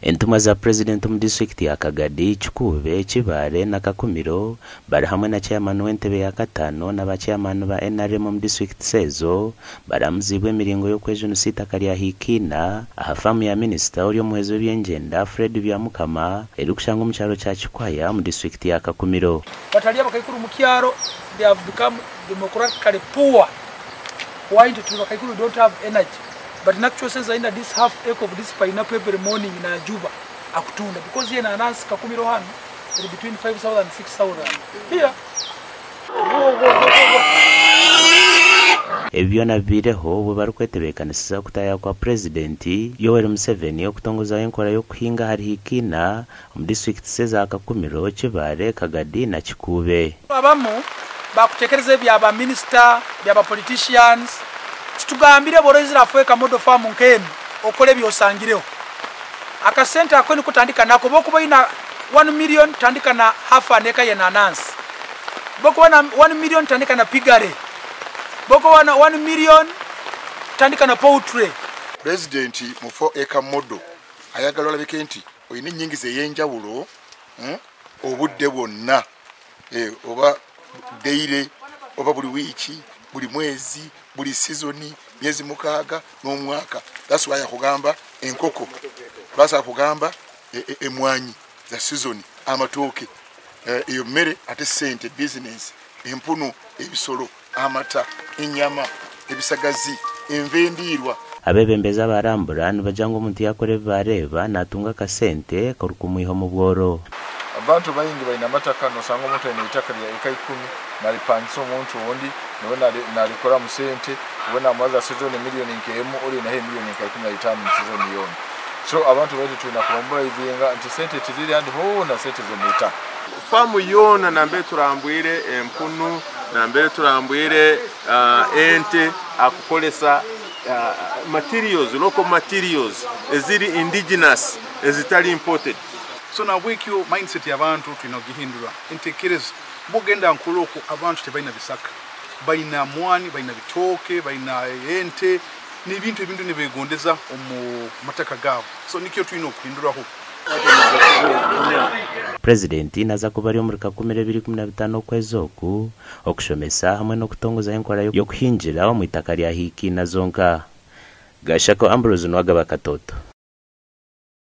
Entumwa za president mu district ya Kagadi, Chikube, Kabale na Kakumiro bari hamwe na chairman w'entebe ya katano n'aba chairman ba NRM mu district sezo baramuzibwe emiringo yo kwejenosita kali hikina ahafamu ya minister uri muhezo by'engenda Byamukama eri kushanga mu cyaro cya Chikwaya mu district ya Kakumiro. Batalia bakayikuru mu kyaro, they have become democratically poor. Why do bakayikuru don't have energy? But in actual sense, this half acre of this pineapple every morning in Juba, Akutunda, because here in Anas Kakumiro Han, between 5,000 and 6,000. Here. Ebyona bireho bubarukwetebekanisa kutaya kwa president Yoweri Museveni okutongoza enkora yo kuhinga hari hikina mu district seza Kakumiro, Kabale, Kagadi na Chikube. Abamu bakutekereza byaba minister, byaba politicians, tutugambire borozira afweka modo farm nkeni okole byosangireho. Akasenta akweni kutandika nako bokuba ina 1 million tandika na half an acre ya nanasi. Boko na 1 million tandika na pigare. Boko wana 1 million tandika na poultry. President mu 4 acre modo ayagala olabike nti oyina nyingi ze yenjawulo obudde bwonna oba daily oba buli wiki buli mwezi buli seasoni myezi mukaaga n'omwaka. That's why akugamba enkoko basa akugamba emwanyi za season amatooke iyo mmere ate sente business empunu ebisolo amata enyama ebisagazi envendirwa. Abeebembezi abarambura nibajango omuntu yakore bareba natunga kasente korukumuiho mu bworo. Abantu bayingi bayina amataka nosanga omuntu ayina itaka lya eka 10 nalipangisa omuntu ondi nibona nalikora mu sente ubona amaza season million nkemu oli na million nka 15 mu season yona. So abantu bali tulina kulombora ivinga nti sente tizili andi ho na sente zomita. Famu yona nambe turambwire empunu nambe turambwire ente akukolesa materials, local materials eziri indigenous ezitali imported. So na wekyo mindset y'abantu twinogihindura entekereza bugenda nkuloko abantu tebaina bisaka baina mwani baina bitoke baina ente n'ibintu ebintu nebegondeza omu mataka gabo. So nikyo twino kuhinduraho. President naza kubari muri Kakumiro 2015 kwezi oku okushomesa hamwe no kutongoza enkora yo kuhinjira mu itaka lya hiki na zonka. Gashako Ambrose nwagaba katoto.